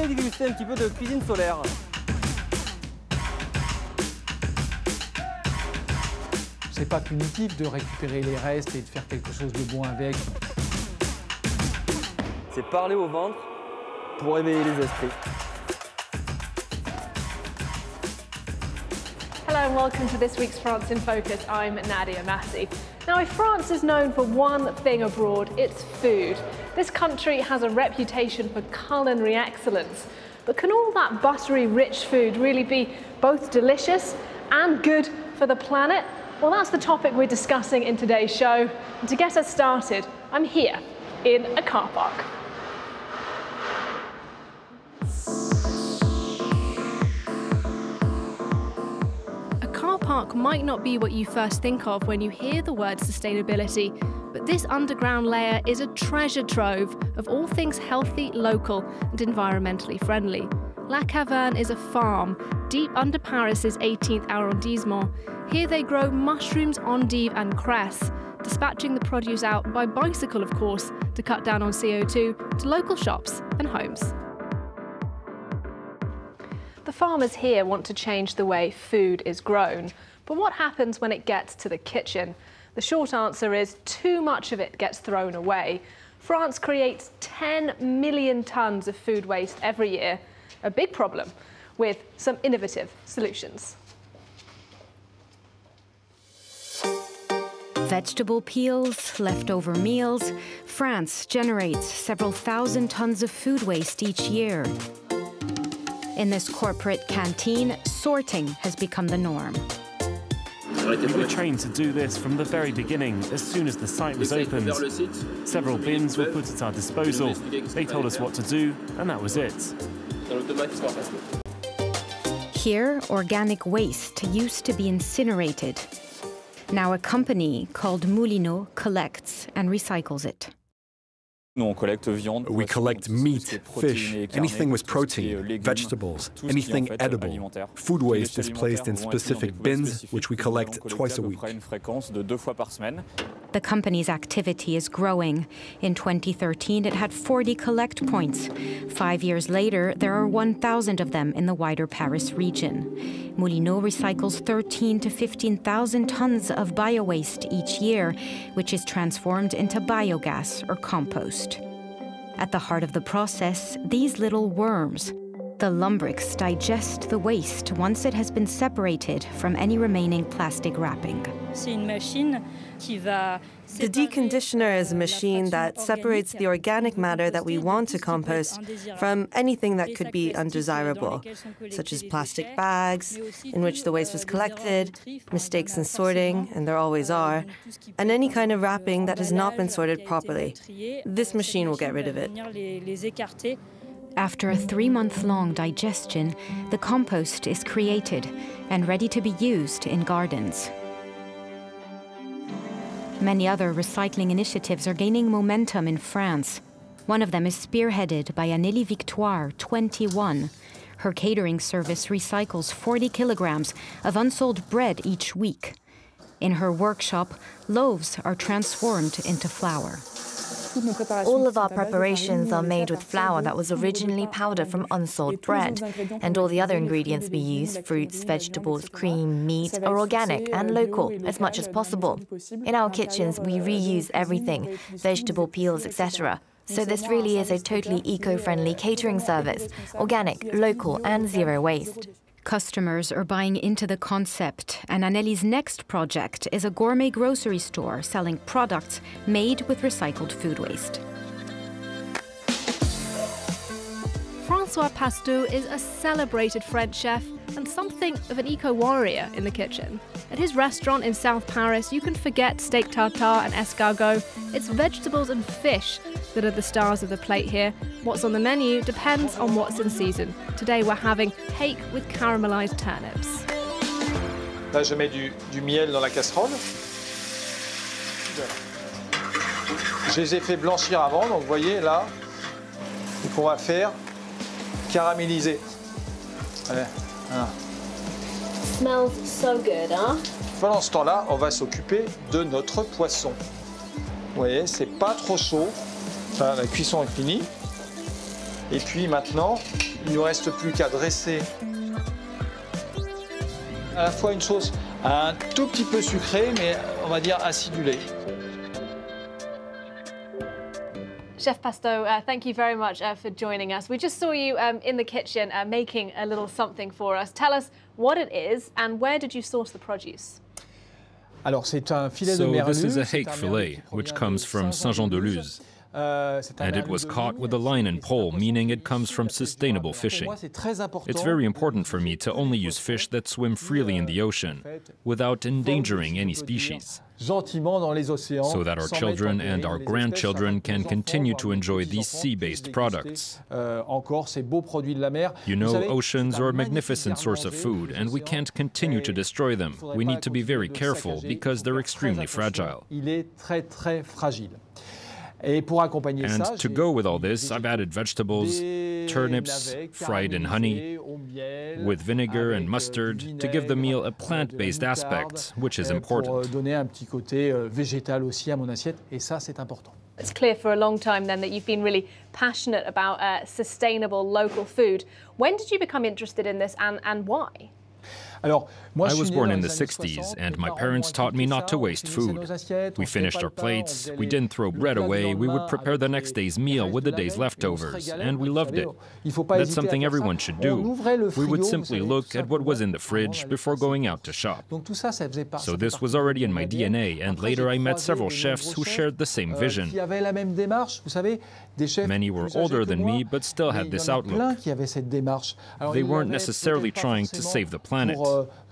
venez déguster un petit peu de cuisine solaire. C'est pas punitif de récupérer les restes et de faire quelque chose de bon avec. C'est parler au ventre pour éveiller les esprits. Hello and welcome to this week's France in Focus. I'm Nadia Massey. Now, if France is known for one thing abroad, it's food. This country has a reputation for culinary excellence. But can all that buttery, rich food really be both delicious and good for the planet? Well, that's the topic we're discussing in today's show. And to get us started, I'm here in a car park. A car park might not be what you first think of when you hear the word sustainability, but this underground layer is a treasure trove of all things healthy, local and environmentally friendly. La Caverne is a farm deep under Paris's 18th arrondissement. Here they grow mushrooms, endive and cress, dispatching the produce out by bicycle, of course, to cut down on CO2 to local shops and homes. The farmers here want to change the way food is grown. But what happens when it gets to the kitchen? The short answer is too much of it gets thrown away. France creates 10 million tonnes of food waste every year. A big problem, with some innovative solutions. Vegetable peels, leftover meals. France generates several thousand tons of food waste each year. In this corporate canteen, sorting has become the norm. We were trained to do this from the very beginning, as soon as the site was opened. Several bins were put at our disposal. They told us what to do, and that was it. Here, organic waste used to be incinerated. Now a company called Moulineau collects and recycles it. We collect meat, fish, anything with protein, vegetables, anything edible. Food waste is placed in specific bins, which we collect twice a week. The company's activity is growing. In 2013, it had 40 collect points. 5 years later, there are 1,000 of them in the wider Paris region. Moulineau recycles 13 to 15,000 tons of bio-waste each year, which is transformed into biogas or compost. At the heart of the process, these little worms. The lumbrics digest the waste once it has been separated from any remaining plastic wrapping. The deconditioner is a machine that separates the organic matter that we want to compost from anything that could be undesirable, such as plastic bags in which the waste was collected, mistakes in sorting, and there always are, and any kind of wrapping that has not been sorted properly. This machine will get rid of it. After a 3-month-long digestion, the compost is created and ready to be used in gardens. Many other recycling initiatives are gaining momentum in France. One of them is spearheaded by Anélie Victoire, 21. Her catering service recycles 40 kilograms of unsold bread each week. In her workshop, loaves are transformed into flour. All of our preparations are made with flour that was originally powder from unsold bread, and all the other ingredients we use, fruits, vegetables, cream, meat, are organic and local as much as possible. In our kitchens, we reuse everything, vegetable peels, etc. So this really is a totally eco-friendly catering service, organic, local and zero waste. Customers are buying into the concept, and Annelie's next project is a gourmet grocery store selling products made with recycled food waste. François Pastou is a celebrated French chef and something of an eco-warrior in the kitchen. At his restaurant in South Paris, you can forget steak tartare and escargot. It's vegetables and fish that are the stars of the plate here. What's on the menu depends on what's in season. Today we're having hake with caramelized turnips. Là, je mets du miel dans la casserole. Je les ai fait blanchir avant, donc vous voyez là, et qu'on va faire caraméliser. Allez, voilà. Smells so good, huh? Pendant ce temps-là, on va s'occuper de notre poisson. Vous voyez, c'est pas trop chaud. Enfin, la cuisson est finie. Et puis maintenant, il ne nous reste plus qu'à dresser à la fois une sauce un tout petit peu sucrée, mais on va dire acidulée. Chef Pasteau, thank you very much for joining us. We just saw you in the kitchen making a little something for us. Tell us what it is and where did you source the produce? Alors, c'est un filet de So merlu. this is a hake fillet, which comes from Saint-Jean-de-Luz. And it was caught with a line and pole, meaning it comes from sustainable fishing. It's very important for me to only use fish that swim freely in the ocean, without endangering any species, so that our children and our grandchildren can continue to enjoy these sea-based products. You know, oceans are a magnificent source of food, and we can't continue to destroy them. We need to be very careful, because they're extremely fragile. And to go with all this, I've added vegetables, turnips, fried in honey, with vinegar and mustard, to give the meal a plant-based aspect, which is important. It's clear for a long time then that you've been really passionate about sustainable local food. When did you become interested in this and why? I was born in the 60s, and my parents taught me not to waste food. We finished our plates, we didn't throw bread away, we would prepare the next day's meal with the day's leftovers, and we loved it. That's something everyone should do. We would simply look at what was in the fridge before going out to shop. So this was already in my DNA, and later I met several chefs who shared the same vision. Many were older than me, but still had this outlook. They weren't necessarily trying to save the planet.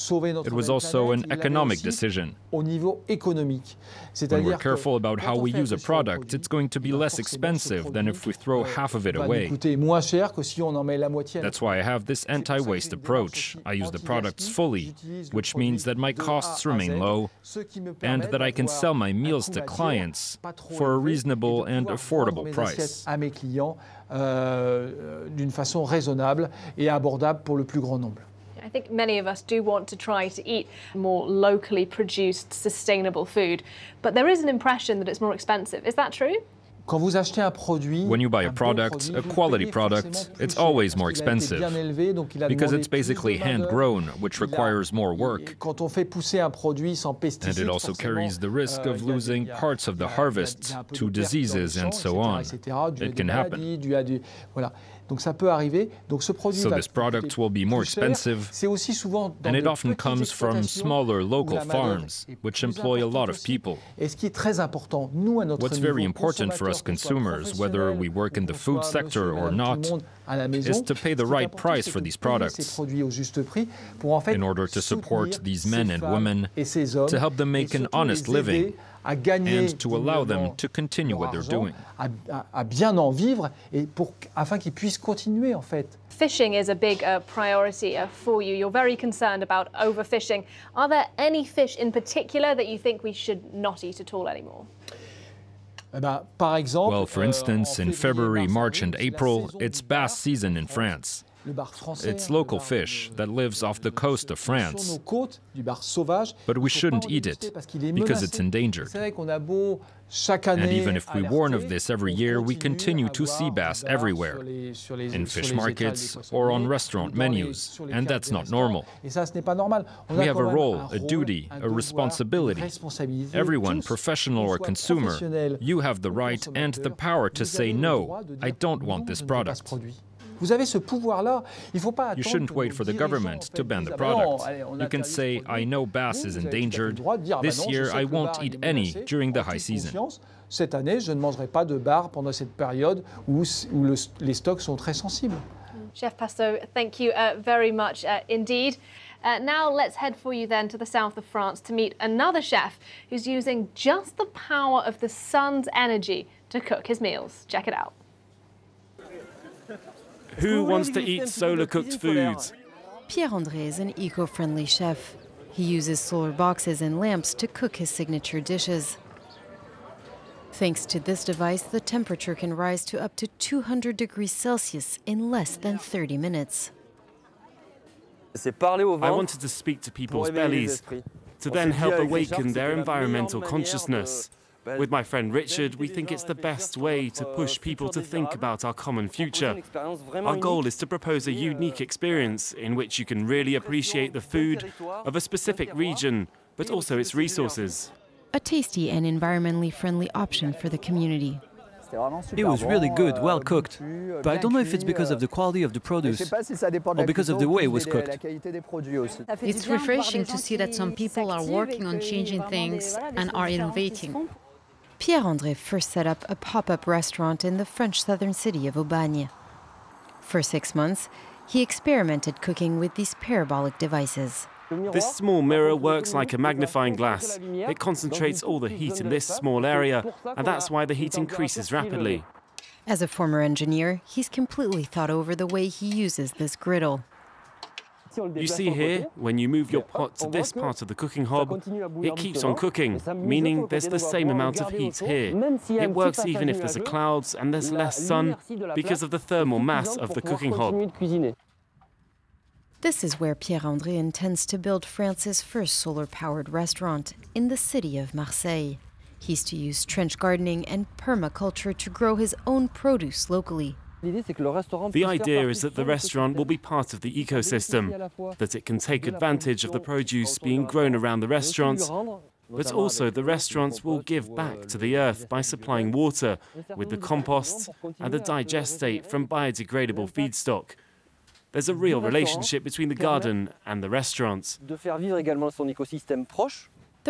It was also an economic decision. When we're careful about how we use a product, it's going to be less expensive than if we throw half of it away. That's why I have this anti-waste approach. I use the products fully, which means that my costs remain low and that I can sell my meals to clients for a reasonable and affordable price. I think many of us do want to try to eat more locally produced, sustainable food, but there is an impression that it's more expensive. Is that true? When you buy a product, a quality product, it's always more expensive because it's basically hand-grown, which requires more work. And it also carries the risk of losing parts of the harvest to diseases and so on. It can happen. So this product will be more expensive, and it often comes from smaller local farms, which employ a lot of people. What's very important for us consumers, whether we work in the food sector or not, is to pay the right price for these products in order to support these men and women, to help them make an honest living, and to allow them to continue what they're doing. Fishing is a big priority for you. You're very concerned about overfishing. Are there any fish in particular that you think we should not eat at all anymore? Well, for instance, in February, March and April, it's bass season in France. It's local fish that lives off the coast of France, but we shouldn't eat it because it's endangered. And even if we warn of this every year, we continue to see bass everywhere, in fish markets or on restaurant menus, and that's not normal. We have a role, a duty, a responsibility. Everyone, professional or consumer, you have the right and the power to say, no, I don't want this product. You shouldn't wait for the government to ban the product. You can say, I know bass is endangered. This year, I won't eat any during the high season. Cette année, je ne mangerai pas de bar pendant cette période où les stocks sont très sensibles. Chef Pasteau, thank you very much indeed. Now let's head for you then to the south of France to meet another chef who's using just the power of the sun's energy to cook his meals. Check it out. Who wants to eat solar-cooked foods? Pierre-André is an eco-friendly chef. He uses solar boxes and lamps to cook his signature dishes. Thanks to this device, the temperature can rise to up to 200 degrees Celsius in less than 30 minutes. I wanted to speak to people's bellies, to then help awaken their environmental consciousness. With my friend Richard, we think it's the best way to push people to think about our common future. Our goal is to propose a unique experience in which you can really appreciate the food of a specific region, but also its resources. A tasty and environmentally friendly option for the community. It was really good, well cooked. But I don't know if it's because of the quality of the produce or because of the way it was cooked. It's refreshing to see that some people are working on changing things and are innovating. Pierre-André first set up a pop-up restaurant in the French southern city of Aubagne. For 6 months, he experimented cooking with these parabolic devices. This small mirror works like a magnifying glass. It concentrates all the heat in this small area, and that's why the heat increases rapidly. As a former engineer, he's completely thought over the way he uses this griddle. You see here, when you move your pot to this part of the cooking hob, it keeps on cooking, meaning there's the same amount of heat here. It works even if there's clouds and there's less sun because of the thermal mass of the cooking hob. This is where Pierre-André intends to build France's first solar-powered restaurant, in the city of Marseille. He's to use trench gardening and permaculture to grow his own produce locally. The idea is that the restaurant will be part of the ecosystem, that it can take advantage of the produce being grown around the restaurants, but also the restaurants will give back to the earth by supplying water with the compost and the digestate from biodegradable feedstock. There's a real relationship between the garden and the restaurants. The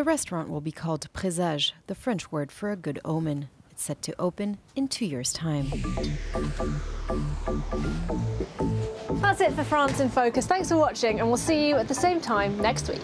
restaurant will be called Présage, the French word for a good omen. It's set to open in 2 years' time. That's it for France in Focus. Thanks for watching, and we'll see you at the same time next week.